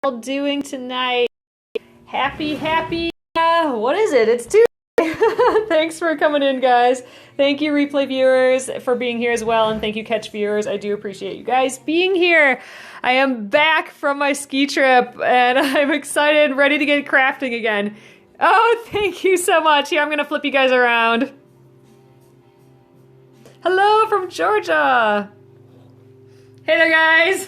all doing tonight? Happy, what is it? It's Tuesday. Thanks for coming in, guys. Thank you, replay viewers, for being here as well, and thank you, catch viewers. I do appreciate you guys being here. I am back from my ski trip, and I'm excited, ready to get crafting again. Oh, thank you so much. Here, I'm gonna flip you guys around. Hello from Georgia. Hey there, guys.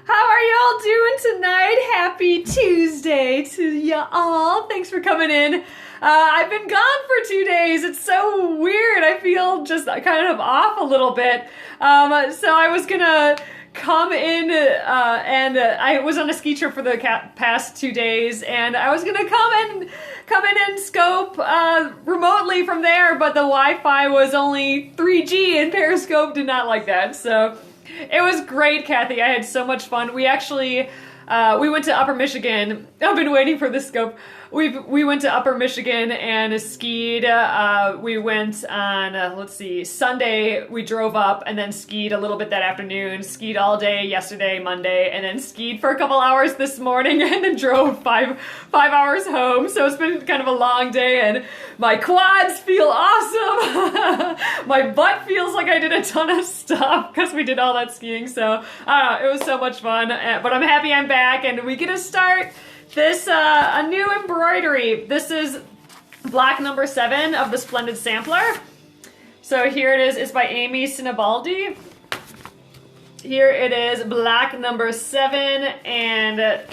How are y'all doing tonight? Happy Tuesday to y'all. Thanks for coming in. I've been gone for 2 days. It's so weird. I feel just kind of off a little bit. So I was gonna come in and I was on a ski trip for the past 2 days, and I was gonna come in and scope remotely from there, but the Wi-Fi was only 3G and Periscope did not like that. So it was great, Kathy. I had so much fun. We actually we went to Upper Michigan. I've been waiting for this scope. We went to Upper Michigan and skied. We went on, let's see, Sunday we drove up and then skied a little bit that afternoon, skied all day yesterday, Monday, and then skied for a couple hours this morning and then drove five hours home. So it's been kind of a long day and my quads feel awesome. My butt feels like I did a ton of stuff because we did all that skiing. So it was so much fun, but I'm happy I'm back and we get to start this, a new embroidery. This is block number 7 of the Splendid Sampler. So here it is. It's by Amy Sinibaldi. Here it is, block number 7, and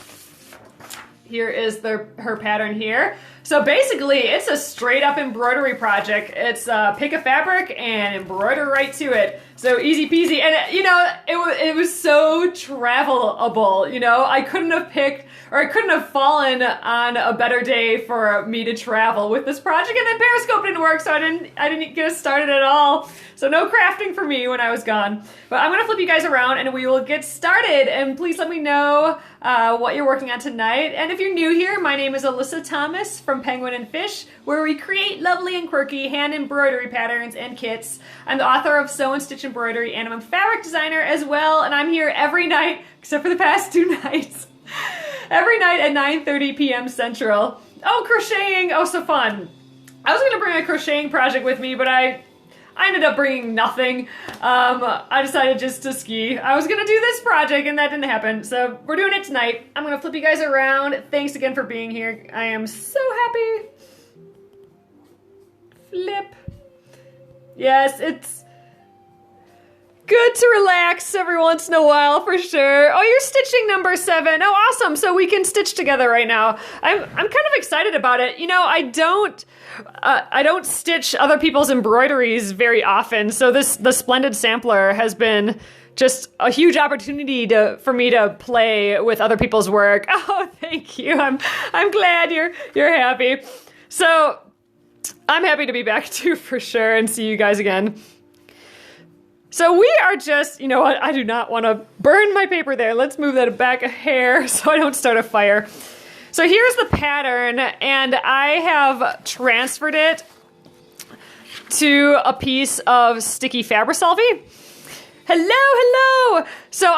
here is her pattern here. So basically, it's a straight up embroidery project. It's pick a fabric and embroider right to it. So easy peasy. And you know, it was so travelable. You know, I couldn't have picked, or I couldn't have fallen on a better day for me to travel with this project. And then Periscope didn't work, so I didn't get started at all. So no crafting for me when I was gone. But I'm gonna flip you guys around and we will get started. And please let me know what you're working on tonight. And if you're new here, my name is Alyssa Thomas from Penguin and Fish, where we create lovely and quirky hand embroidery patterns and kits. I'm the author of Sew and Stitch Embroidery, and I'm a fabric designer as well. And I'm here every night, except for the past 2 nights. Every night at 9:30 p.m. Central. Oh, crocheting! Oh, so fun. I was gonna bring a crocheting project with me, but I ended up bringing nothing. I decided just to ski. I was gonna do this project and that didn't happen, so we're doing it tonight. I'm gonna flip you guys around. Thanks again for being here. I am so happy. Flip. Yes, it's good to relax every once in a while for sure. Oh, you're stitching number 7. Oh, awesome. So we can stitch together right now. I'm kind of excited about it. You know, I don't stitch other people's embroideries very often. So the Splendid Sampler has been just a huge opportunity for me to play with other people's work. Oh, thank you. I'm glad you're happy. So I'm happy to be back too for sure and see you guys again. So we are just, you know what, I do not want to burn my paper there. Let's move that back a hair so I don't start a fire. So here's the pattern, and I have transferred it to a piece of sticky Fabricelvi. Hello. So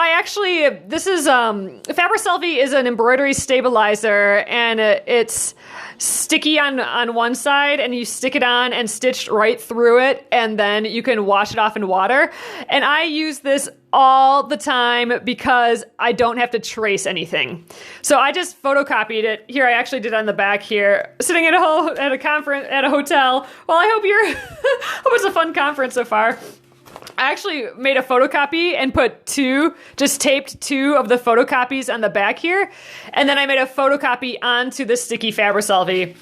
this is, Fabricelvi is an embroidery stabilizer, and it's sticky on one side, and you stick it on and stitch right through it, and then you can wash it off in water. And I use this all the time because I don't have to trace anything. So I just photocopied it. Here, I actually did it on the back here, sitting at a conference at a hotel. Well, I hope hope it's a fun conference so far. I actually made a photocopy and just taped 2 of the photocopies on the back here. And then I made a photocopy onto the sticky Fabricelvi.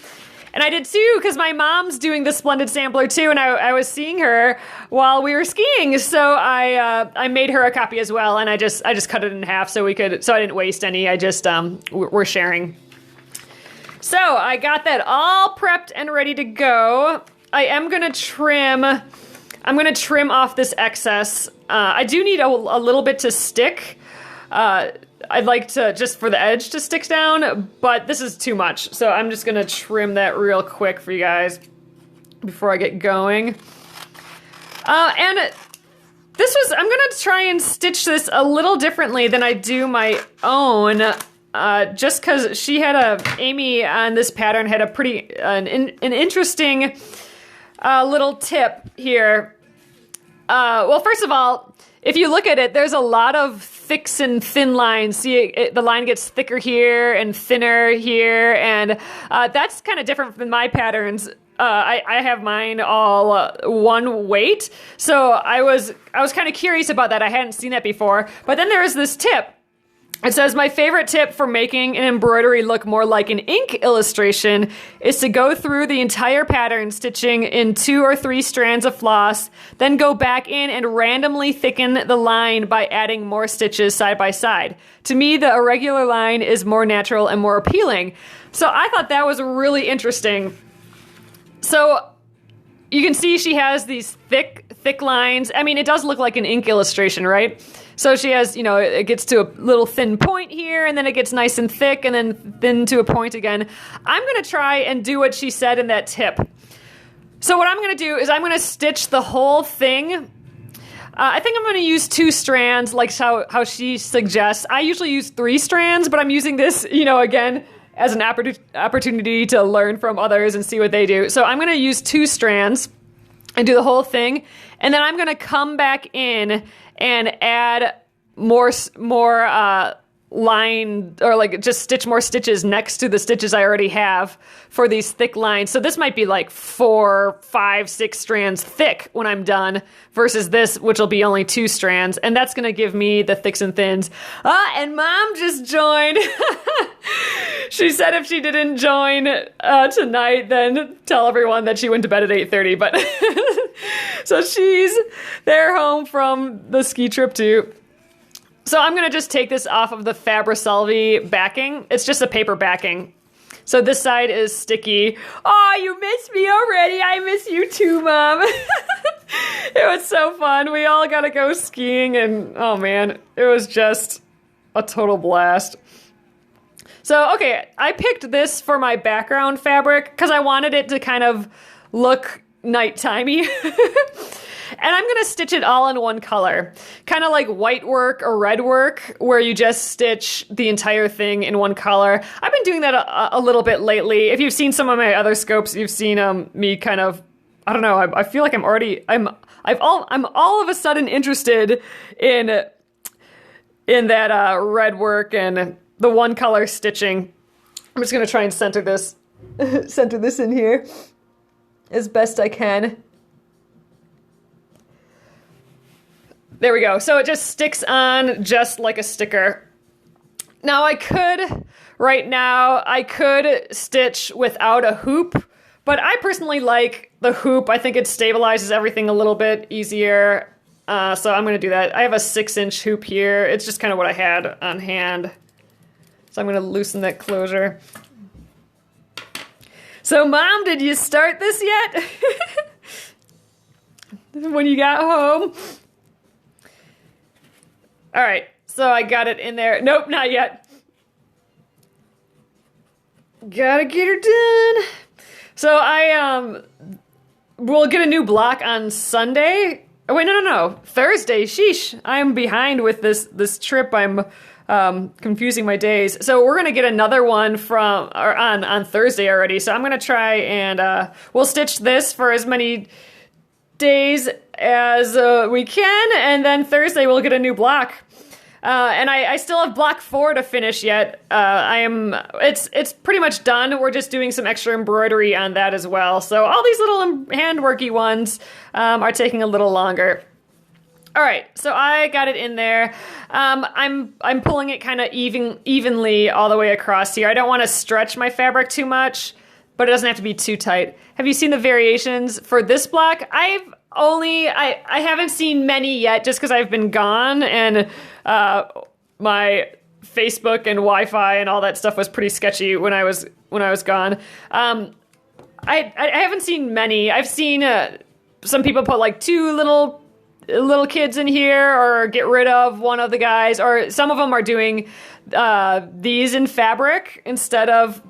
And I did too, because my mom's doing the Splendid Sampler too, and I was seeing her while we were skiing. So I made her a copy as well, and I just cut it in half so I didn't waste any. We're sharing. So I got that all prepped and ready to go. I am gonna trim. I'm going to trim off this excess. I do need a little bit to stick. I'd like to, just for the edge to stick down, but this is too much. So I'm just going to trim that real quick for you guys before I get going. And I'm going to try and stitch this a little differently than I do my own just because Amy on this pattern had an interesting little tip here. Well, first of all, if you look at it, there's a lot of thicks and thin lines. See, the line gets thicker here and thinner here, and that's kind of different from my patterns. I have mine all one weight, so I was kind of curious about that. I hadn't seen that before. But then there is this tip. It says, my favorite tip for making an embroidery look more like an ink illustration is to go through the entire pattern, stitching in 2 or 3 strands of floss, then go back in and randomly thicken the line by adding more stitches side by side. To me, the irregular line is more natural and more appealing. So I thought that was really interesting. So you can see she has these thick lines. I mean, it does look like an ink illustration, right? So she has, it gets to a little thin point here, and then it gets nice and thick, and then thin to a point again. I'm going to try and do what she said in that tip. So what I'm going to do is I'm going to stitch the whole thing. I think I'm going to use 2 strands, like how she suggests. I usually use 3 strands, but I'm using this, again, as an opportunity to learn from others and see what they do. So I'm going to use 2 strands and do the whole thing. And then I'm going to come back in and add more line, or like just stitch more stitches next to the stitches I already have for these thick lines. So this might be like 4, 5, 6 strands thick when I'm done versus this, which will be only 2 strands. And that's going to give me the thicks and thins. And Mom just joined. She said if she didn't join tonight, then tell everyone that she went to bed at 8:30. But so they're home from the ski trip too. So I'm going to just take this off of the Fabri-Salvi backing. It's just a paper backing. So this side is sticky. Oh, you missed me already. I miss you too, Mom. It was so fun. We all got to go skiing, and oh man, it was just a total blast. So, okay, I picked this for my background fabric because I wanted it to kind of look nightimey. And I'm going to stitch it all in one color. Kind of like white work or red work, where you just stitch the entire thing in one color. I've been doing that a little bit lately. If you've seen some of my other scopes, you've seen me kind of, I don't know, I feel like I'm all of a sudden interested in that red work and the one color stitching. I'm just going to try and center this in here as best I can. There we go. So it just sticks on just like a sticker. Now I could stitch without a hoop, but I personally like the hoop. I think it stabilizes everything a little bit easier. So I'm going to do that. I have a 6-inch hoop here. It's just kind of what I had on hand. So I'm going to loosen that closure. So Mom, did you start this yet? When you got home? All right, so I got it in there. Nope, not yet. Gotta get her done. So I will get a new block on Sunday. Oh, wait, no. Thursday. Sheesh. I'm behind with this trip. I'm confusing my days. So we're gonna get another one on Thursday already. So I'm gonna try and we'll stitch this for as many days as we can, and then Thursday we'll get a new block. And I still have block 4 to finish yet. It's pretty much done. We're just doing some extra embroidery on that as well. So all these little handworky ones are taking a little longer. All right, so I got it in there. I'm pulling it kind of evenly all the way across here. I don't want to stretch my fabric too much, but it doesn't have to be too tight. Have you seen the variations for this block? I haven't seen many yet, just because I've been gone, and my Facebook and Wi-Fi and all that stuff was pretty sketchy when I was gone. I haven't seen many. I've seen some people put like 2 little kids in here, or get rid of one of the guys, or some of them are doing these in fabric instead of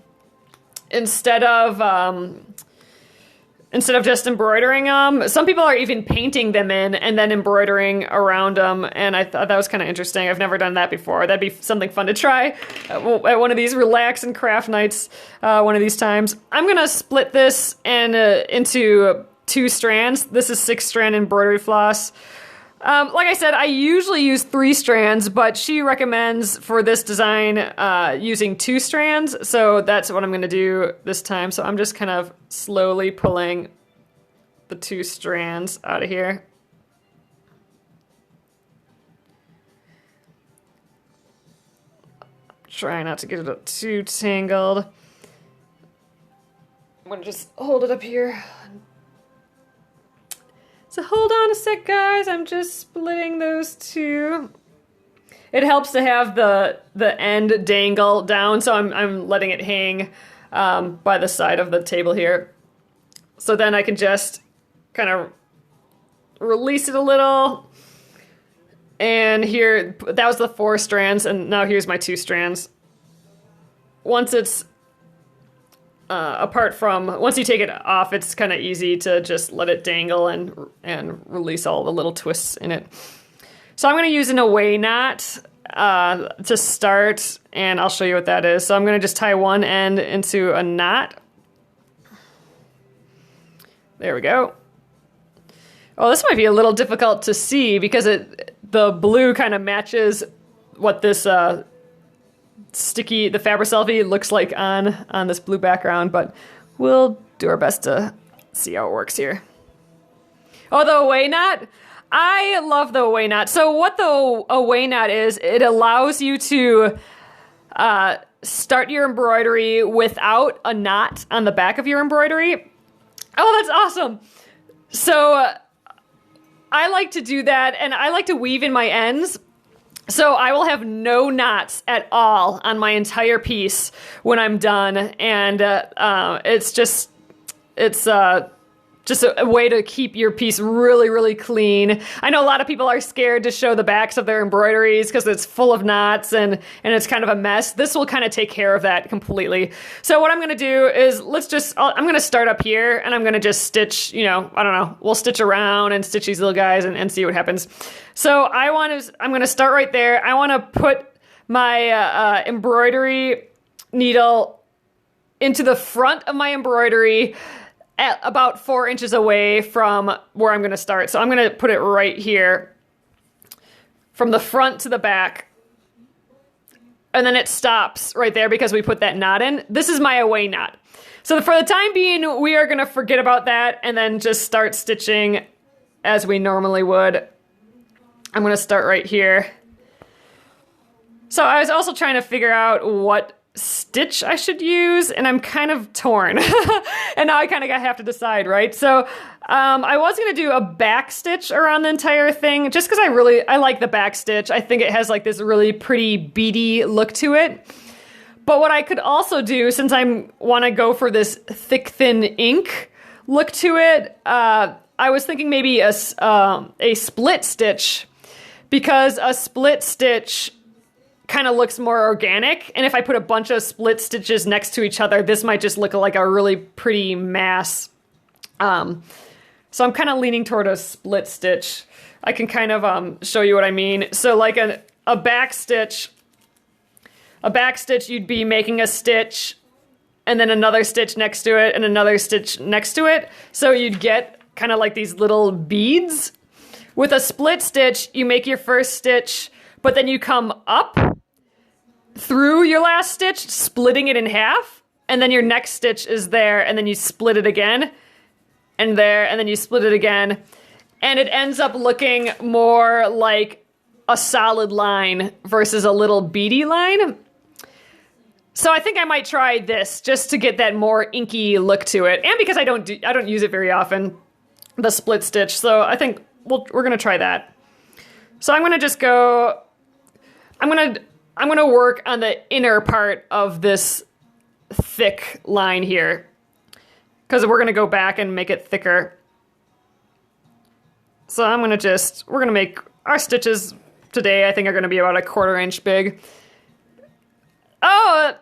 instead of just embroidering them. Some people are even painting them in and then embroidering around them, and I thought that was kind of interesting. I've never done that before. That'd be something fun to try at one of these relax and craft nights one of these times. I'm going to split this into 2 strands. This is 6-strand embroidery floss. Like I said, I usually use 3 strands, but she recommends for this design using 2 strands, so that's what I'm going to do this time. So I'm just kind of slowly pulling the 2 strands out of here. Try not to get it too tangled. I'm going to just hold it up here. So hold on a sec, guys. I'm just splitting those 2. It helps to have the end dangle down, so I'm letting it hang by the side of the table here. So then I can just kind of release it a little. And here, that was the 4 strands, and now here's my 2 strands. Once it's once you take it off, it's kind of easy to just let it dangle and release all the little twists in it. So I'm going to use an away knot to start, and I'll show you what that is. So I'm going to just tie one end into a knot. There we go. Oh, this might be a little difficult to see because the blue kind of matches what this the Fabri-Selvi looks like on this blue background, but we'll do our best to see how it works here. Oh, the away knot? I love the away knot. So what the away knot is, it allows you to start your embroidery without a knot on the back of your embroidery. Oh, that's awesome. So I like to do that, and I like to weave in my ends. So I will have no knots at all on my entire piece when I'm done, and it's just a way to keep your piece really, really clean. I know a lot of people are scared to show the backs of their embroideries because it's full of knots and it's kind of a mess. This will kind of take care of that completely. So what I'm going to do is I'm going to start up here, and I'm going to just stitch, I don't know, we'll stitch around and stitch these little guys and see what happens. So I'm going to start right there. I want to put my embroidery needle into the front of my embroidery at about 4 inches away from where I'm going to start. So I'm going to put it right here from the front to the back. And then it stops right there because we put that knot in. This is my away knot. So for the time being, we are going to forget about that and then just start stitching as we normally would. I'm going to start right here. So I was also trying to figure out what stitch I should use, and I'm kind of torn. And now I kind of have to decide, right? So I was going to do a back stitch around the entire thing just because I like the back stitch. I think it has like this really pretty beady look to it. But what I could also do, since I want to go for this thick, thin ink look to it, I was thinking maybe a split stitch, because a split stitch kind of looks more organic, and if I put a bunch of split stitches next to each other, this might just look like a really pretty mass. So I'm kind of leaning toward a split stitch. I can kind of show you what I mean. So like a back stitch, you'd be making a stitch and then another stitch next to it and another stitch next to it. So you'd get kind of like these little beads. With a split stitch, you make your first stitch, but then you come up through your last stitch, splitting it in half, and then your next stitch is there, and then you split it again, and there, and then you split it again, and it ends up looking more like a solid line versus a little beady line. So I think I might try this just to get that more inky look to it, and because I don't use it very often, the split stitch. So I think we're gonna try that. So I'm gonna just go. I'm gonna work on the inner part of this thick line here, because we're gonna go back and make it thicker. So we're gonna make our stitches today. I think are gonna be about a 1/4 inch big. Oh,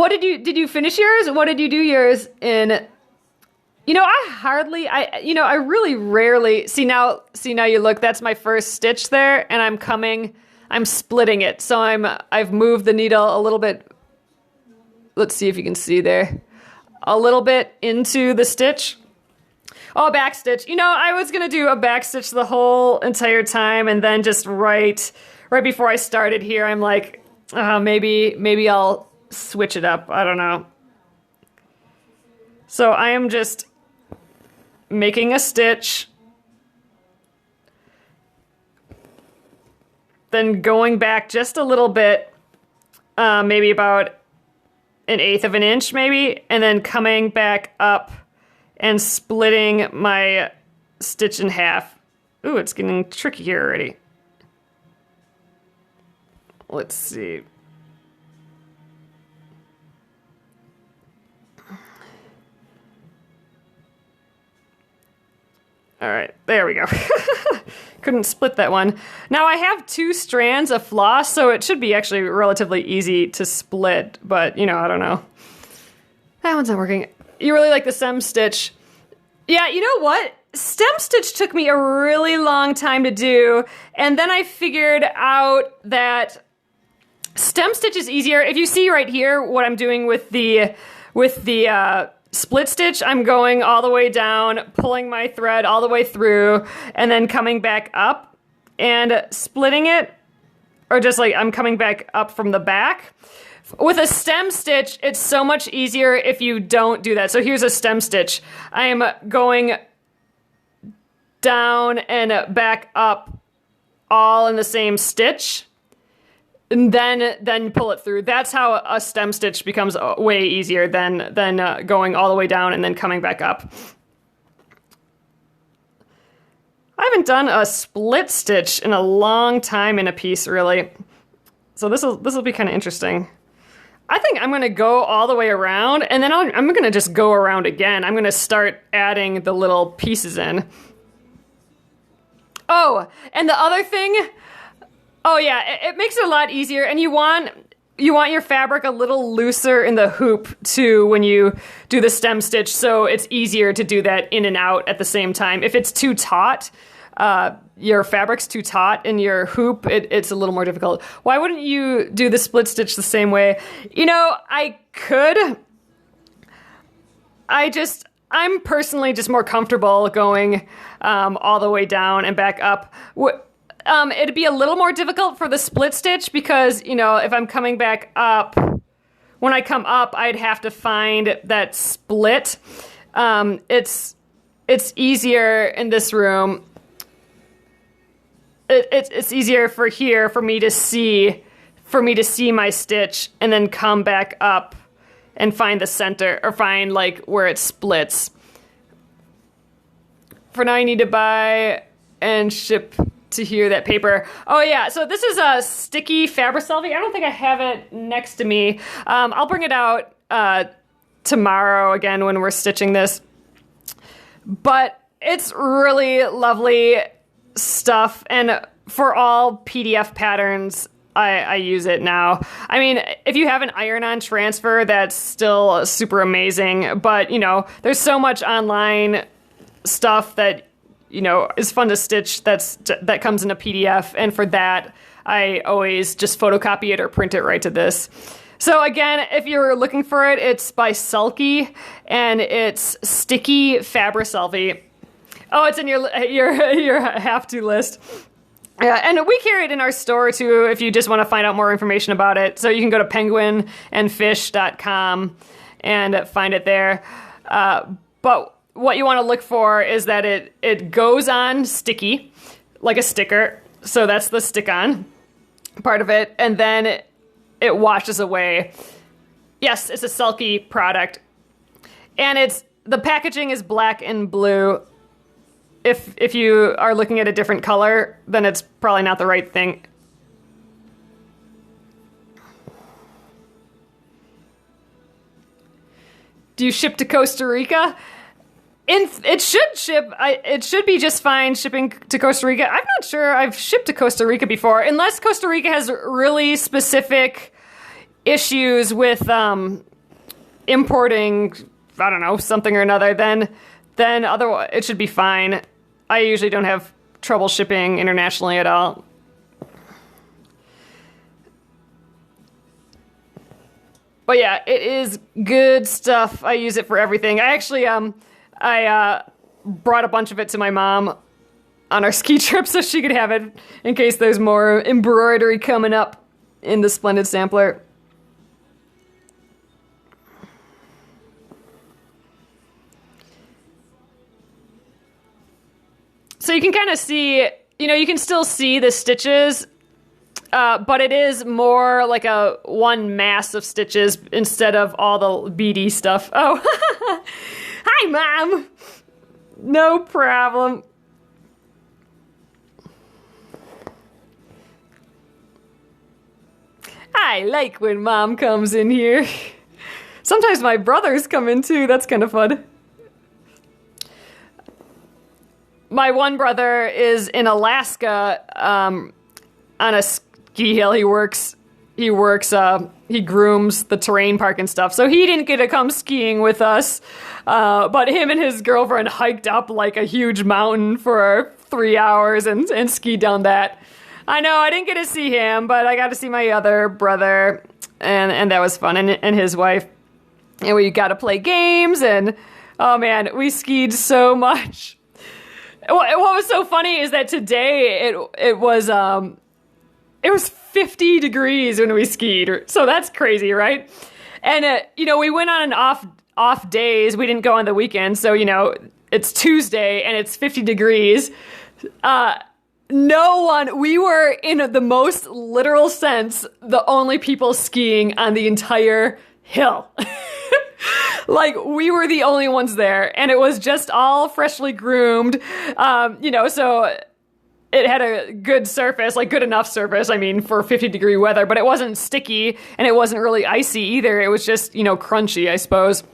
did you finish yours? What did you do yours in? You know, I really rarely, see now you look, that's my first stitch there, and I'm splitting it. So I've moved the needle a little bit. Let's see if you can see there. A little bit into the stitch. Oh, back stitch. You know, I was gonna do a back stitch the whole entire time, and then just right before I started here, I'm like, maybe I'll switch it up. I don't know. So I am just making a stitch, then going back just a little bit, maybe about 1/8 of an inch maybe, and then coming back up and splitting my stitch in half. Ooh, it's getting tricky here already. Let's see. All right, there we go. Couldn't split that one. Now I have 2 strands of floss, so it should be actually relatively easy to split, but you know, I don't know. That one's not working. You really like the stem stitch. Yeah, you know what? Stem stitch took me a really long time to do, and then I figured out that stem stitch is easier. If you see right here what I'm doing with the split stitch, I'm going all the way down, pulling my thread all the way through, and then coming back up and splitting it, or just like I'm coming back up from the back. With a stem stitch, it's so much easier if you don't do that. So here's a stem stitch. I am going down and back up all in the same stitch, and then pull it through. That's how a stem stitch becomes way easier than going all the way down and then coming back up. I haven't done a split stitch in a long time in a piece, really. So this will be kind of interesting. I think I'm going to go all the way around, and then I'm going to just go around again. I'm going to start adding the little pieces in. Oh, and the other thing... Oh yeah, it makes it a lot easier, and you want your fabric a little looser in the hoop too when you do the stem stitch, so it's easier to do that in and out at the same time. If it's too taut, your fabric's too taut in your hoop, it's a little more difficult. Why wouldn't you do the split stitch the same way? You know, I could. I'm personally just more comfortable going all the way down and back up. It'd be a little more difficult for the split stitch because, you know, if I'm coming back up, when I come up, I'd have to find that split. It's easier in this room. It's easier for me to see my stitch and then come back up and find the center or find like where it splits. For now, I need to buy and ship to here that paper. Oh yeah, so this is a sticky Fabricelli. I don't think I have it next to me. I'll bring it out tomorrow again when we're stitching this. But it's really lovely stuff, and for all PDF patterns, I use it now. I mean, if you have an iron-on transfer, that's still super amazing, but you know, there's so much online stuff that you know, is fun to stitch that comes in a PDF, and for that, I always just photocopy it or print it right to this. So again, if you're looking for it, it's by Sulky, and it's Sticky Fabricelli. Oh, it's in your have-to list. Yeah, and we carry it in our store too if you just want to find out more information about it. So you can go to penguinandfish.com and find it there. But what you want to look for is that it goes on sticky, like a sticker. So that's the stick-on part of it. And then it washes away. Yes, it's a Sulky product. And the packaging is black and blue. If you are looking at a different color, then it's probably not the right thing. Do you ship to Costa Rica? It should ship. It should be just fine shipping to Costa Rica. I'm not sure I've shipped to Costa Rica before, unless Costa Rica has really specific issues with importing, I don't know, something or another. Then then otherwise it should be fine. I usually don't have trouble shipping internationally at all. But yeah, it is good stuff. I use it for everything. I actually I brought a bunch of it to my mom on our ski trip so she could have it in case there's more embroidery coming up in the Splendid Sampler. So you can kind of see, you can still see the stitches, but it is more like a one mass of stitches instead of all the beady stuff. Oh, hi, Mom. No problem. I like when Mom comes in here. Sometimes my brothers come in too. That's kind of fun. My one brother is in Alaska on a ski hill. He grooms the terrain park and stuff. So he didn't get to come skiing with us. But him and his girlfriend hiked up like a huge mountain for 3 hours and skied down that. I know, I didn't get to see him, but I got to see my other brother, and that was fun, and his wife. And we got to play games, and oh man, we skied so much. What was so funny is that today it was 50 degrees when we skied, so that's crazy, right? And we went on an off days. We didn't go on the weekend, so it's Tuesday and it's 50 degrees. We were in the most literal sense the only people skiing on the entire hill. Like, we were the only ones there, and it was just all freshly groomed, so it had a good surface, like good enough surface, for 50-degree weather, but it wasn't sticky, and it wasn't really icy either. It was just, crunchy, I suppose.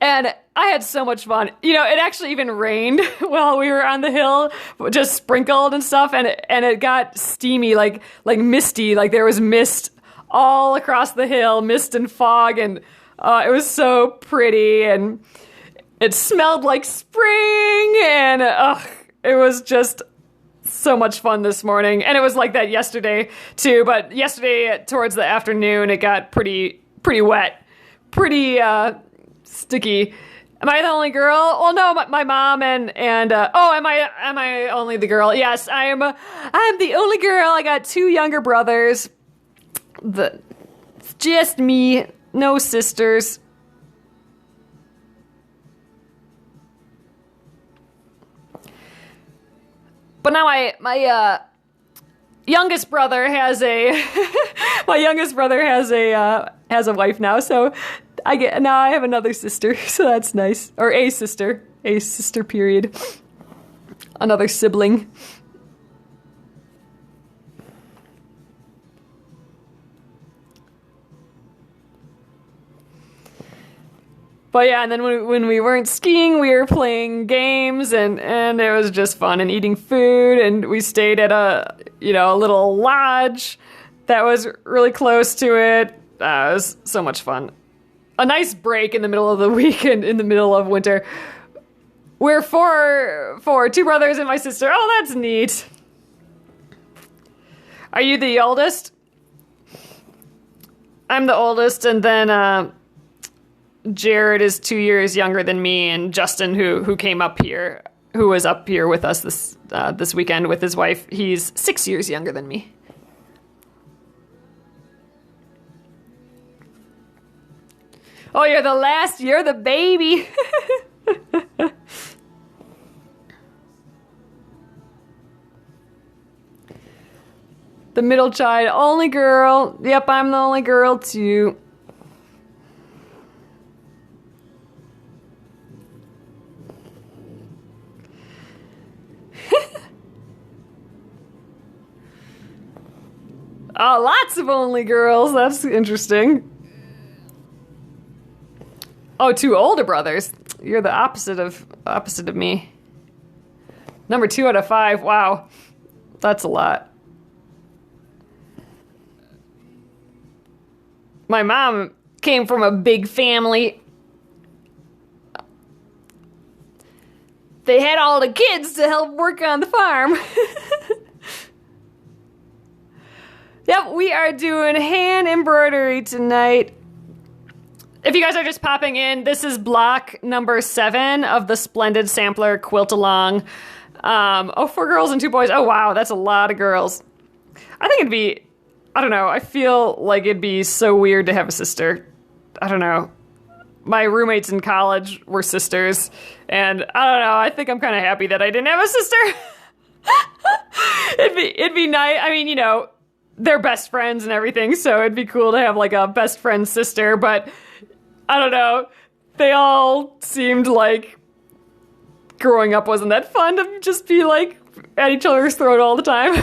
And I had so much fun. It actually even rained while we were on the hill, just sprinkled and stuff, and it got steamy, like misty, like there was mist all across the hill, mist and fog, and it was so pretty, and it smelled like spring, and it was just so much fun this morning. And it was like that yesterday too, but yesterday towards the afternoon it got pretty wet, pretty sticky. Am I the only girl? Well, no, my mom and am I only the girl? Yes, I'm the only girl. I got 2 younger brothers. Just me, no sisters. But now my youngest brother has a has a wife now, so I have another sister, so that's nice. Or a sister period. Another sibling. But yeah, and then when we weren't skiing, we were playing games, and it was just fun, and eating food, and we stayed at a little lodge that was really close to it. It was so much fun. A nice break in the middle of the weekend, in the middle of winter. We're four, 2 brothers and my sister. Oh, that's neat. Are you the oldest? I'm the oldest, and then Jared is 2 years younger than me, and Justin, who came up here, who was up here with us this weekend with his wife, he's 6 years younger than me. Oh, you're the baby. The middle child, only girl. Yep, I'm the only girl too. Oh, lots of only girls. That's interesting. Oh, 2 older brothers. You're the opposite of me. Number 2 out of 5. Wow. That's a lot. My mom came from a big family. they had all the kids to help work on the farm. Yep, we are doing hand embroidery tonight. If you guys are just popping in, this is block number 7 of the Splendid Sampler quilt along. 4 girls and 2 boys. Oh wow, that's a lot of girls. I think it'd be, I don't know, I feel like it'd be so weird to have a sister. I don't know. My roommates in college were sisters, and I don't know, I think I'm kind of happy that I didn't have a sister. It'd be nice. I mean, you know, they're best friends and everything, so it'd be cool to have like a best friend sister, but I don't know. They all seemed like growing up wasn't that fun to just be like at each other's throat all the time.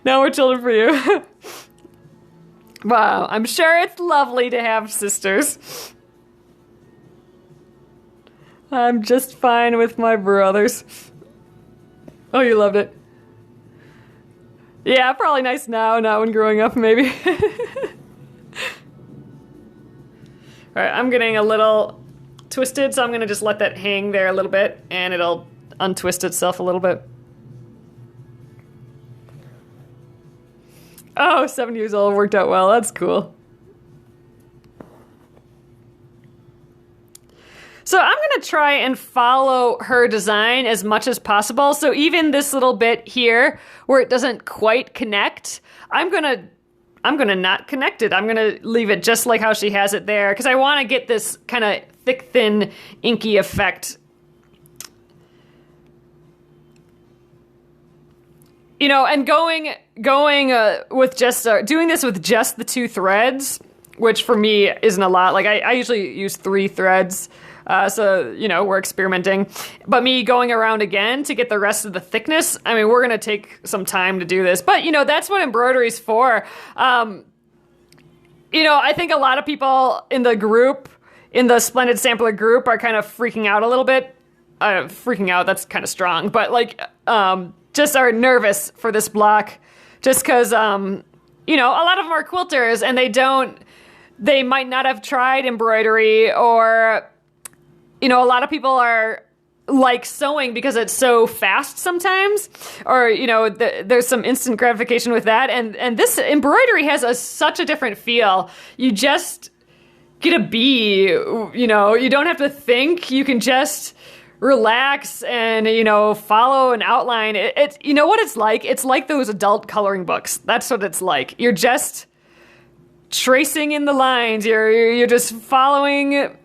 Now we're children for you. Wow, I'm sure it's lovely to have sisters. I'm just fine with my brothers. Oh, you loved it. Yeah, probably nice now, not when growing up, maybe. All right, I'm getting a little twisted, so I'm gonna just let that hang there a little bit, and it'll untwist itself a little bit. Oh, 7 years old, worked out well, that's cool. So I'm gonna try and follow her design as much as possible. So even this little bit here, where it doesn't quite connect, I'm gonna not connect it. I'm gonna leave it just like how she has it there, because I want to get this kind of thick, thin, inky effect. You know, and going with just doing this with just the 2 threads, which for me isn't a lot. Like I usually use 3 threads. So, you know, we're experimenting. But me going around again to get the rest of the thickness, I mean, we're going to take some time to do this. But, you know, that's what embroidery's for. You know, I think a lot of people in the group, in the Splendid Sampler group, are kind of freaking out a little bit. Freaking out, that's kind of strong. But, like, just are nervous for this block. Just because, you know, a lot of them are quilters, and they might not have tried embroidery, or... You know, a lot of people are like sewing because it's so fast sometimes, or, you know, there's some instant gratification with that. And this embroidery has such a different feel. You just get a bee, you know, you don't have to think. You can just relax and, you know, follow an outline. It's you know what it's like? It's like those adult coloring books. That's what it's like. You're just tracing in the lines. You're just following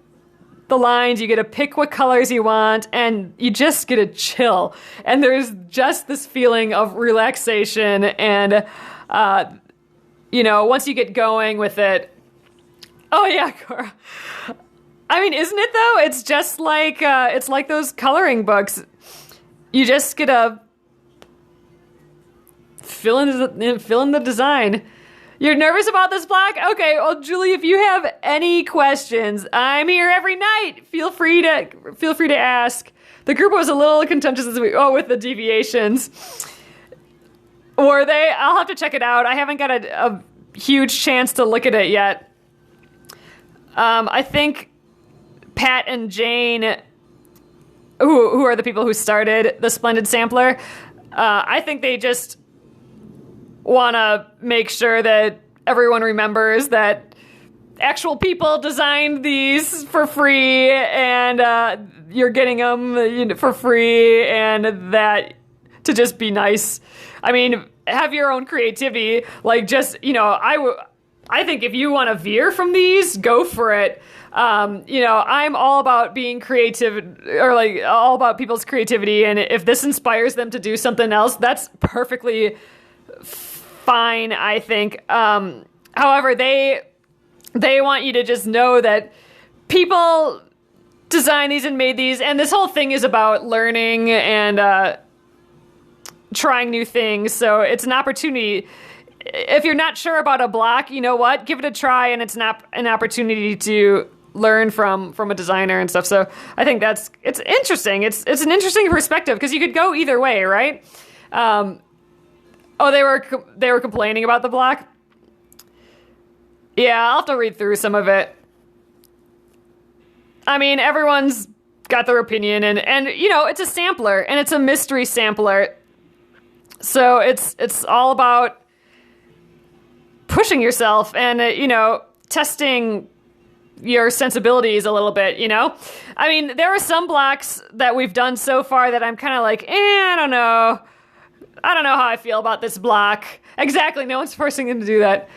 the lines, you get to pick what colors you want, and you just get to chill. And there's just this feeling of relaxation, and, you know, once you get going with it... Oh, yeah, Cora. I mean, isn't it, though? It's just like, it's like those coloring books. You just get to fill in the design. You're nervous about this block? Okay, well, Julie, if you have any questions, I'm here every night. Feel free to ask. The group was a little contentious this week. Oh, with the deviations. Were they? I'll have to check it out. I haven't got a huge chance to look at it yet. I think Pat and Jane, who are the people who started the Splendid Sampler, I think they just want to make sure that everyone remembers that actual people designed these for free, and you're getting them for free, and that to just be nice. I mean, have your own creativity. Like, just, you know, I think if you want to veer from these, go for it. You know, I'm all about being creative, or like all about people's creativity, and if this inspires them to do something else, that's perfectly fine, I think. However, they want you to just know that people designed these and made these, and this whole thing is about learning and trying new things. So it's an opportunity. If you're not sure about a block, you know what? Give it a try, and it's not an opportunity to learn from a designer and stuff. So I think it's interesting. It's an interesting perspective, because you could go either way, right? Oh, they were complaining about the block? Yeah, I'll have to read through some of it. I mean, everyone's got their opinion, and you know, it's a sampler, and it's a mystery sampler. So it's all about pushing yourself and, you know, testing your sensibilities a little bit, you know? I mean, there are some blocks that we've done so far that I'm kind of like, I don't know. I don't know how I feel about this block. Exactly, no one's forcing them to do that.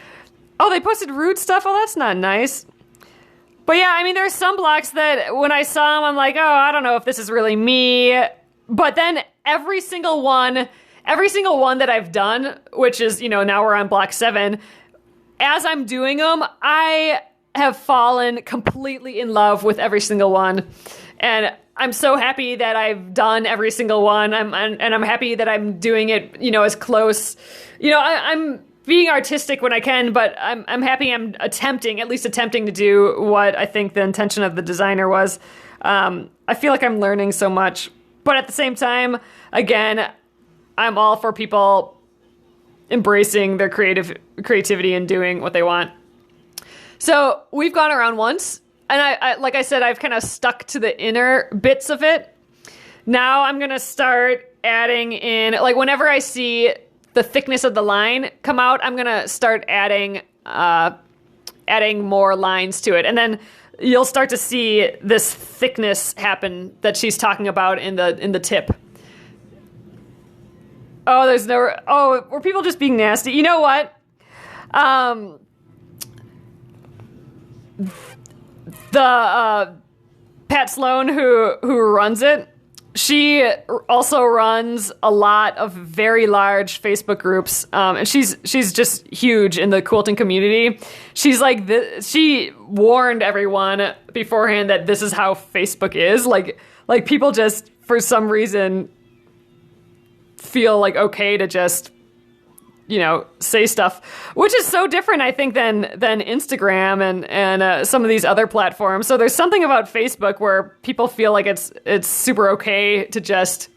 Oh, they posted rude stuff? Oh, that's not nice. But yeah, I mean, there are some blocks that when I saw them, I'm like, oh, I don't know if this is really me. But then every single one that I've done, which is, you know, now we're on block 7, as I'm doing them, I have fallen completely in love with every single one. And I'm so happy that I've done every single one. I'm happy that I'm doing it, you know, as close. You know, I'm being artistic when I can, but I'm happy I'm at least attempting to do what I think the intention of the designer was. I feel like I'm learning so much. But at the same time, again, I'm all for people embracing their creativity and doing what they want. So we've gone around once, and I like I said, I've kind of stuck to the inner bits of it. Now I'm going to start adding in, like whenever I see the thickness of the line come out, I'm going to start adding more lines to it. And then you'll start to see this thickness happen that she's talking about in the tip. Oh, were people just being nasty? You know what? The Pat Sloan who runs it, she also runs a lot of very large Facebook groups, and she's just huge in the quilting community. She's like she warned everyone beforehand that this is how Facebook is. Like people just for some reason feel like okay to just, you know, say stuff, which is so different, I think, than Instagram and some of these other platforms. So there's something about Facebook where people feel like it's super okay to just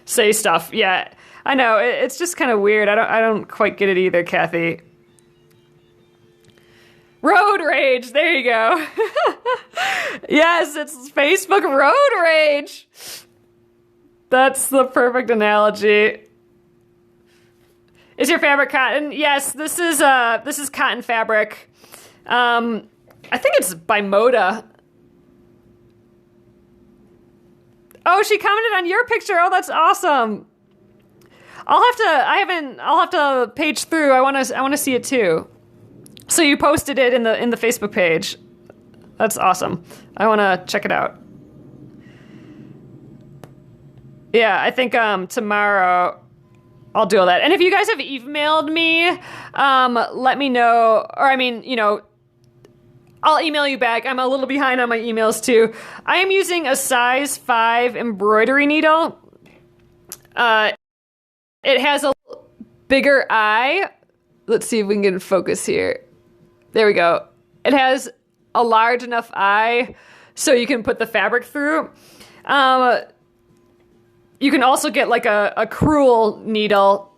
say stuff. Yeah, I know. It's just kind of weird. I don't quite get it either, Kathy. Road rage. There you go. Yes, it's Facebook road rage. That's the perfect analogy. Is your fabric cotton? Yes, this is cotton fabric. I think it's by Moda. Oh, she commented on your picture. Oh, that's awesome. I'll have to page through. I want to see it too. So you posted it in the Facebook page. That's awesome. I want to check it out. Yeah, I think tomorrow I'll do all that. And if you guys have emailed me, let me know. Or I mean, you know, I'll email you back. I'm a little behind on my emails too. I am using a size 5 embroidery needle. It has a bigger eye. Let's see if we can get in focus here. There we go. It has a large enough eye so you can put the fabric through. You can also get like a crewel needle,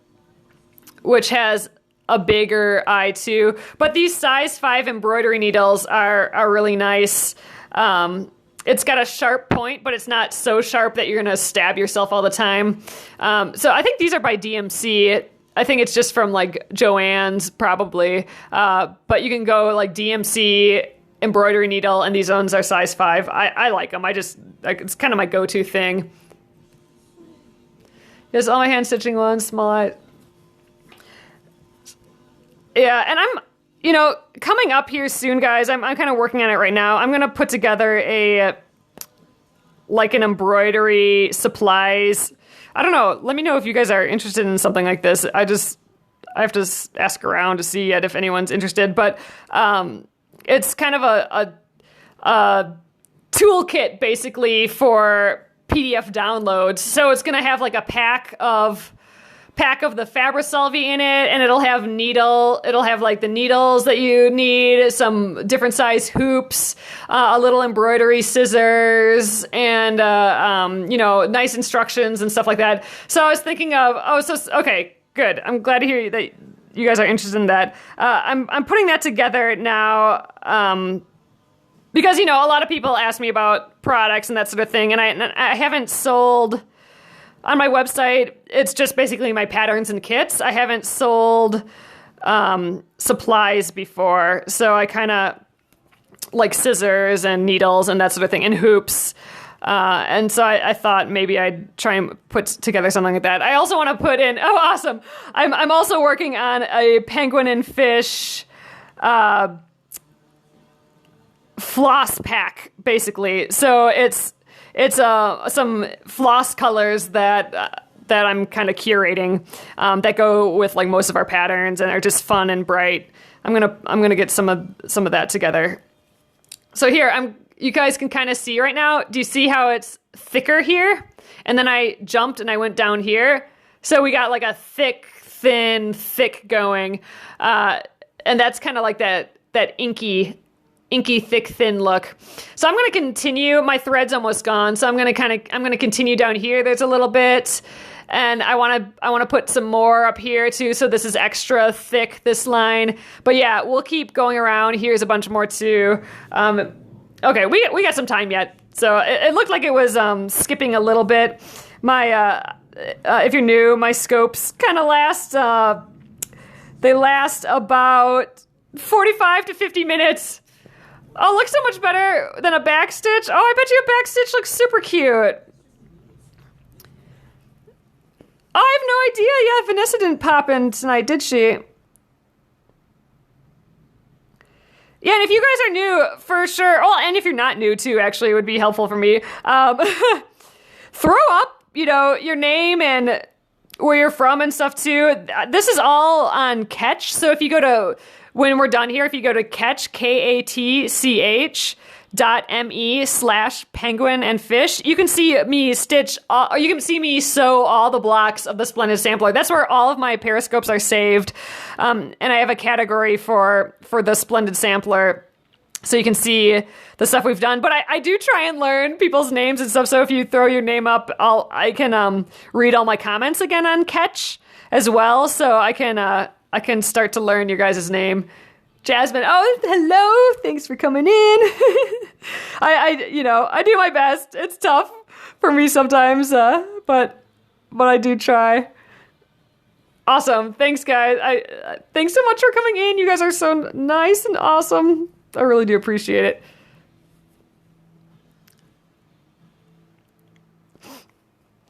which has a bigger eye too. But these size 5 embroidery needles are really nice. It's got a sharp point, but it's not so sharp that you're going to stab yourself all the time. So I think these are by DMC. I think it's just from like Joann's probably. But you can go like DMC embroidery needle, and these ones are size 5. I like them. It's kind of my go-to thing. Yes, all my hand stitching ones, small eye. Yeah, and I'm, you know, coming up here soon, guys. I'm kind of working on it right now. I'm gonna put together an embroidery supplies. I don't know. Let me know if you guys are interested in something like this. I have to ask around to see yet if anyone's interested. But it's kind of a toolkit basically for PDF downloads. So it's gonna have like a pack of the Fabrisolvi in it, and it'll have like the needles that you need, some different size hoops, a little embroidery scissors, and you know, nice instructions and stuff like that. So I was thinking of okay, good. I'm glad to hear that you guys are interested in that. I'm putting that together now. because, you know, a lot of people ask me about products and that sort of thing, and I haven't sold on my website. It's just basically my patterns and kits. I haven't sold supplies before, so I kind of like scissors and needles and that sort of thing, and hoops. And so I thought maybe I'd try and put together something like that. I also want to put in, oh, awesome. I'm also working on a penguin and fish floss pack, basically. So it's some floss colors that I'm kind of curating that go with like most of our patterns and are just fun and bright. I'm gonna get some of that together. So here you guys can kind of see right now. Do you see how it's thicker here? And then I jumped and I went down here. So we got like a thick, thin, thick going. And that's kind of like that inky, thick, thin look. So I'm going to continue. My thread's almost gone. So I'm going to continue down here. There's a little bit. And I want to put some more up here too. So this is extra thick, this line. But yeah, we'll keep going around. Here's a bunch more too. Okay, we got some time yet. So it looked like it was skipping a little bit. My if you're new, my scopes kind of last. They last about 45 to 50 minutes. Oh, looks so much better than a back stitch. Oh, I bet you a back stitch looks super cute. Oh, I have no idea. Yeah, Vanessa didn't pop in tonight, did she? Yeah, and if you guys are new, for sure. Oh, and if you're not new too, actually, it would be helpful for me. Throw up, you know, your name and where you're from and stuff too. This is all on Catch. So if you go to, when we're done here, if you go to Catch, KATCH.me/penguin and fish, you can see me stitch, or you can see me sew all the blocks of the Splendid Sampler. That's where all of my periscopes are saved. And I have a category for the Splendid Sampler, so you can see the stuff we've done. But I do try and learn people's names and stuff. So if you throw your name up, I can read all my comments again on Catch as well. So I can start to learn your guys' name. Jasmine, oh, hello. Thanks for coming in. I do my best. It's tough for me sometimes, but I do try. Awesome. Thanks, guys. Thanks so much for coming in. You guys are so nice and awesome. I really do appreciate it.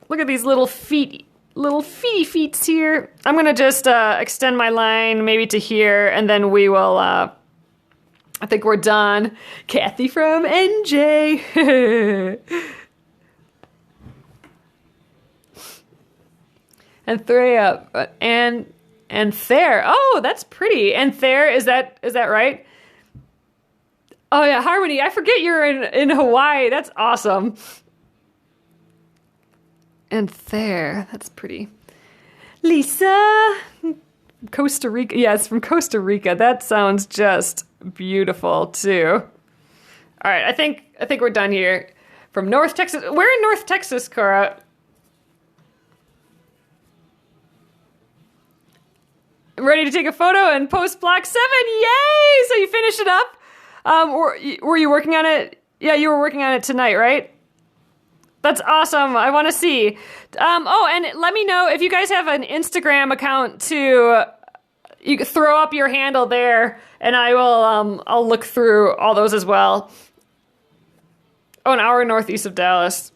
Look at these little feet. Little feet here. I'm gonna just extend my line maybe to here, and then we will I think we're done. Kathy from NJ. And Threa and Thayer. Oh, that's pretty. And Thayer, is that right? Oh yeah, Harmony. I forget you're in Hawaii. That's awesome. And there, that's pretty. Lisa, Costa Rica. Yeah, it's from Costa Rica. That sounds just beautiful too. All right, I think we're done here. From North Texas. We're in North Texas, Cora. I'm ready to take a photo and post block 7. Yay! So you finished it up. Were you working on it? Yeah, you were working on it tonight, right? That's awesome. I want to see. Oh, and let me know if you guys have an Instagram account too. You can throw up your handle there, and I will. I'll look through all those as well. Oh, an hour northeast of Dallas.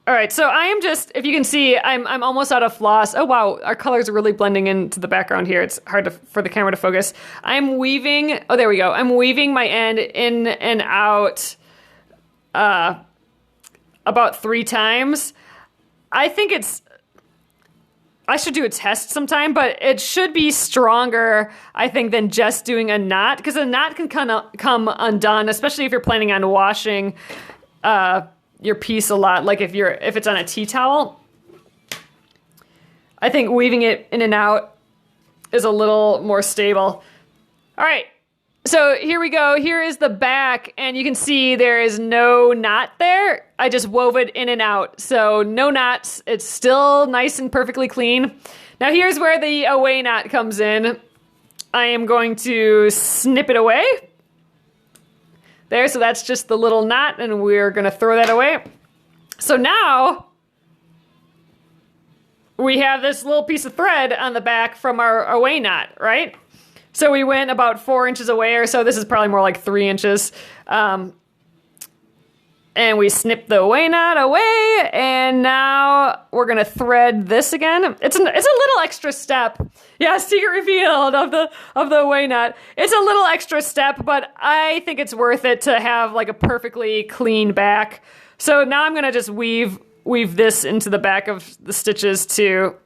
All right, so I am just, if you can see, I'm almost out of floss. Oh wow, our colors are really blending into the background here. It's hard for the camera to focus. I'm weaving, oh there we go. I'm weaving my end in and out about 3 times. I think I should do a test sometime, but it should be stronger, I think, than just doing a knot, because a knot can kind of come undone, especially if you're planning on washing your piece a lot, like if it's on a tea towel. I think weaving it in and out is a little more stable. All right, so here we go. Here is the back, and you can see there is no knot there. I just wove it in and out, so no knots. It's still nice and perfectly clean. Now here's where the away knot comes in. I am going to snip it away. There, so that's just the little knot, and we're gonna throw that away. So now, we have this little piece of thread on the back from our away knot, right? So we went about 4 inches away or so. This is probably more like 3 inches. And we snip the away knot away, and now we're gonna thread this again. It's a little extra step. Yeah, secret revealed of the away knot. It's a little extra step, but I think it's worth it to have like a perfectly clean back. So now I'm gonna just weave this into the back of the stitches too.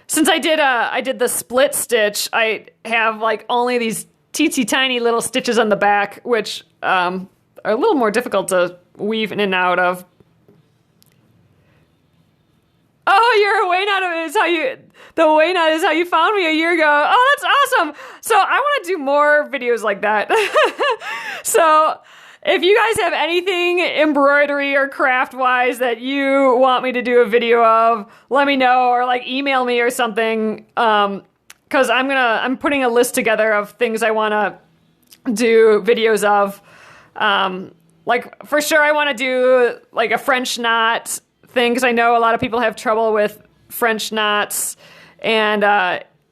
Since I did the split stitch, I have like only these teensy tiny little stitches on the back, which are a little more difficult to weave in and out of. Oh, your away knot is how you found me a year ago. Oh, that's awesome. So I want to do more videos like that. So if you guys have anything embroidery or craft wise that you want me to do a video of, let me know, or like email me or something. Cause I'm putting a list together of things I want to do videos of. Like for sure I want to do like a French knot thing, because I know a lot of people have trouble with French knots, and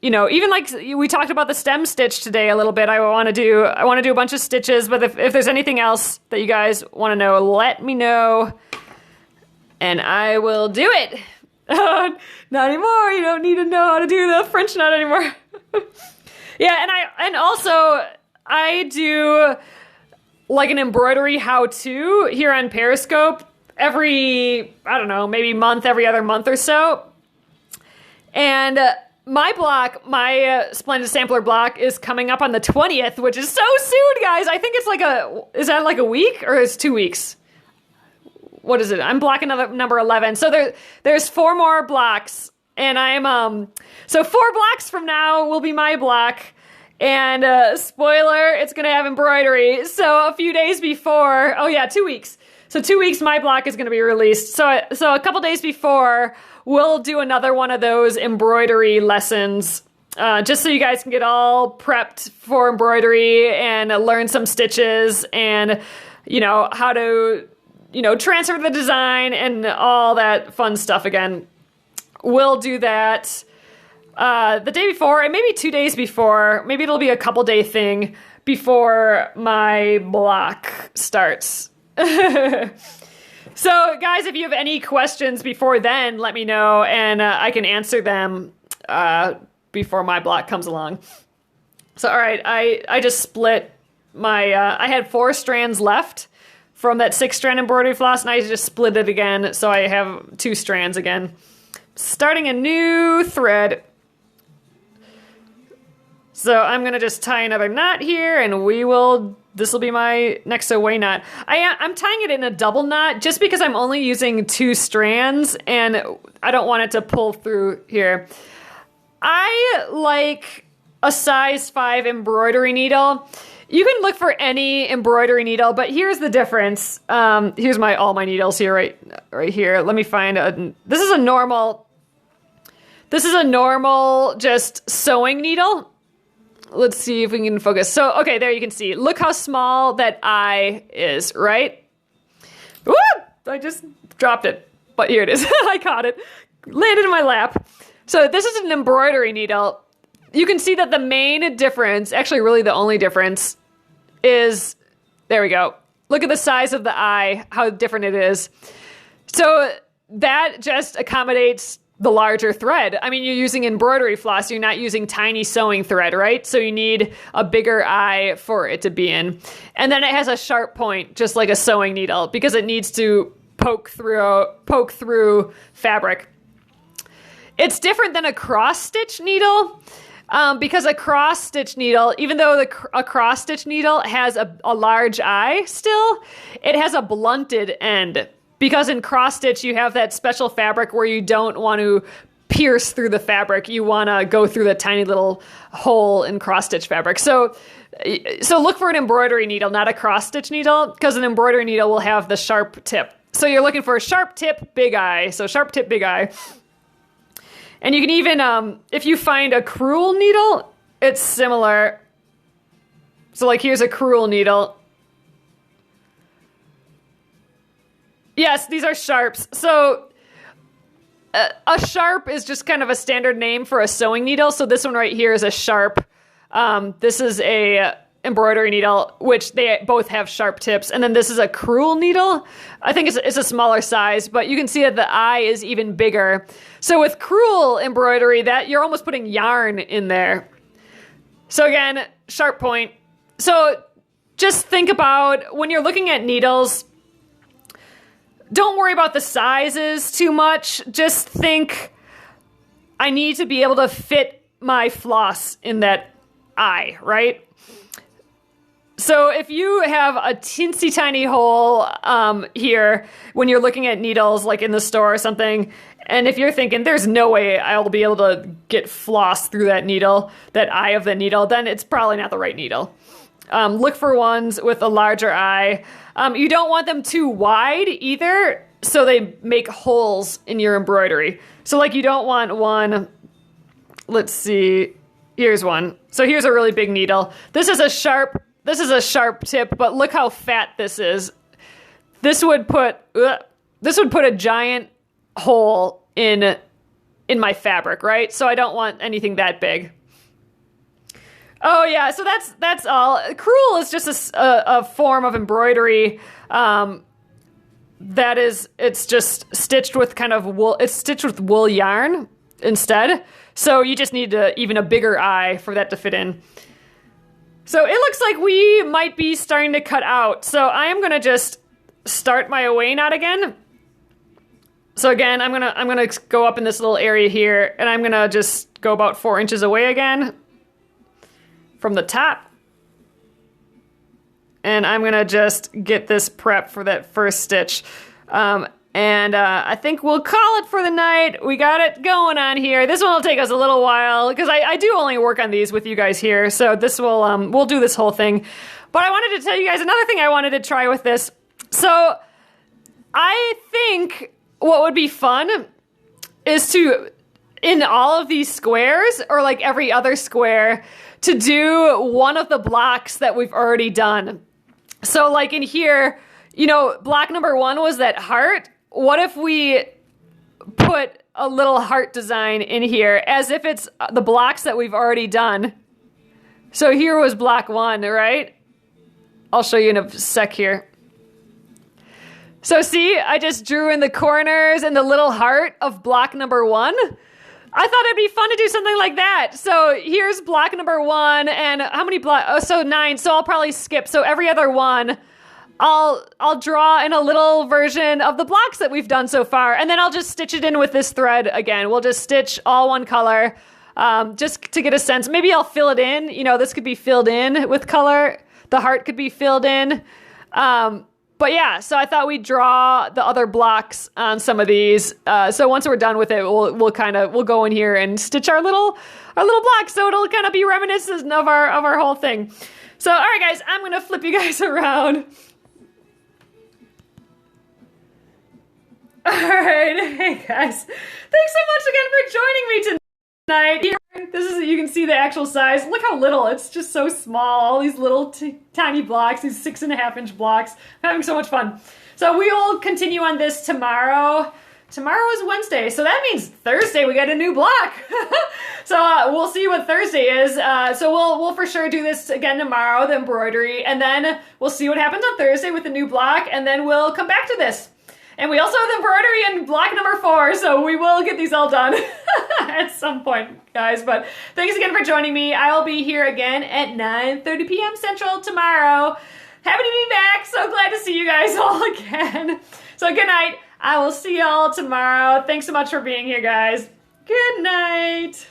you know, even like we talked about the stem stitch today a little bit. I want to do a bunch of stitches, but if there's anything else that you guys want to know, let me know and I will do it. Not anymore. You don't need to know how to do the French knot anymore. Yeah, and also I do like an embroidery how-to here on Periscope every, I don't know, maybe every other month or so. And my block, my Splendid Sampler block is coming up on the 20th, which is so soon, guys. I think it's like is that like a week or is 2 weeks? What is it? I'm blocking number 11. So there's 4 more blocks, and I'm, so 4 blocks from now will be my block. And spoiler, it's gonna have embroidery. So a few days before, 2 weeks. So 2 weeks, my block is gonna be released. So a couple days before, we'll do another one of those embroidery lessons, just so you guys can get all prepped for embroidery and learn some stitches and, you know, how to, you know, transfer the design and all that fun stuff again. We'll do that the day before, and maybe 2 days before. Maybe it'll be a couple day thing before my block starts. So guys, if you have any questions before then, let me know, and I can answer them before my block comes along. So all right, I just split my, I had 4 strands left from that 6-strand embroidery floss, and I just split it again, so I have 2 strands again. Starting a new thread. So I'm gonna just tie another knot here, and this will be my next away knot. I'm tying it in a double knot just because I'm only using 2 strands, and I don't want it to pull through here. I like a size 5 embroidery needle. You can look for any embroidery needle, but here's the difference. Here's all my needles here, right here. Let me find this is a normal just sewing needle. Let's see if we can focus. So, okay, there you can see. Look how small that eye is, right? Woo! I just dropped it, but here it is. I caught it. Landed in my lap. So this is an embroidery needle. You can see that the main difference, actually really the only difference, is, there we go. Look at the size of the eye, how different it is. So that just accommodates the larger thread. I mean, you're using embroidery floss, you're not using tiny sewing thread, right? So you need a bigger eye for it to be in. And then it has a sharp point, just like a sewing needle, because it needs to poke through fabric. It's different than a cross-stitch needle, because a cross-stitch needle, even though a cross-stitch needle has a large eye still, it has a blunted end. Because in cross-stitch, you have that special fabric where you don't want to pierce through the fabric. You want to go through the tiny little hole in cross-stitch fabric. So look for an embroidery needle, not a cross-stitch needle, because an embroidery needle will have the sharp tip. So you're looking for a sharp tip, big eye. So sharp tip, big eye. And you can even, if you find a crewel needle, it's similar. So like here's a crewel needle. Yes, these are sharps. So a sharp is just kind of a standard name for a sewing needle. So this one right here is a sharp. This is a embroidery needle, which they both have sharp tips. And then this is a crewel needle. I think it's a smaller size, but you can see that the eye is even bigger. So with crewel embroidery, that you're almost putting yarn in there. So again, sharp point. So just think about when you're looking at needles, don't worry about the sizes too much. Just think, I need to be able to fit my floss in that eye, right? So if you have a teensy tiny hole here when you're looking at needles, like in the store or something, and if you're thinking, there's no way I'll be able to get floss through that needle, that eye of the needle, then it's probably not the right needle. Look for ones with a larger eye. You don't want them too wide either, so they make holes in your embroidery. So like you don't want one, let's see, here's one. So here's a really big needle. This is a sharp tip, but look how fat this is. This would put a giant hole in my fabric, right? So I don't want anything that big. Oh yeah, so that's all. Crewel is just a form of embroidery it's just stitched with kind of wool. It's stitched with wool yarn instead. So you just need even a bigger eye for that to fit in. So it looks like we might be starting to cut out. So I am gonna just start my away knot again. So again, I'm gonna go up in this little area here, and I'm gonna just go about 4 inches away again from the top. And I'm gonna just get this prep for that first stitch. I think we'll call it for the night. We got it going on here. This one will take us a little while because I do only work on these with you guys here. So this will, we'll do this whole thing. But I wanted to tell you guys another thing I wanted to try with this. So I think what would be fun is to, in all of these squares or like every other square, to do one of the blocks that we've already done. So like in here, you know, block number 1 was that heart. What if we put a little heart design in here as if it's the blocks that we've already done? So here was block 1, right? I'll show you in a sec here. So see, I just drew in the corners and the little heart of block number 1. I thought it'd be fun to do something like that. So here's block number 1, and how many blocks? Oh, so 9. So I'll probably skip. So every other one, I'll draw in a little version of the blocks that we've done so far, and then I'll just stitch it in with this thread again. We'll just stitch all one color, just to get a sense. Maybe I'll fill it in. You know, this could be filled in with color. The heart could be filled in. But yeah, so I thought we'd draw the other blocks on some of these. So once we're done with it, we'll go in here and stitch our little blocks. So it'll kind of be reminiscent of our whole thing. So all right, guys, I'm gonna flip you guys around. All right, hey guys, thanks so much again for joining me tonight. Here, you can see the actual size. Look how little, it's just so small. All these little tiny blocks, these 6.5-inch blocks. I'm having so much fun. So we will continue on this tomorrow. Tomorrow is Wednesday, so that means Thursday we got a new block. So we'll see what Thursday is. So we'll for sure do this again tomorrow, the embroidery, and then we'll see what happens on Thursday with the new block, and then we'll come back to this. And we also have the embroidery in block number 4, so we will get these all done at some point, guys. But thanks again for joining me. I'll be here again at 9:30 p.m. Central tomorrow. Happy to be back. So glad to see you guys all again. So good night. I will see y'all tomorrow. Thanks so much for being here, guys. Good night.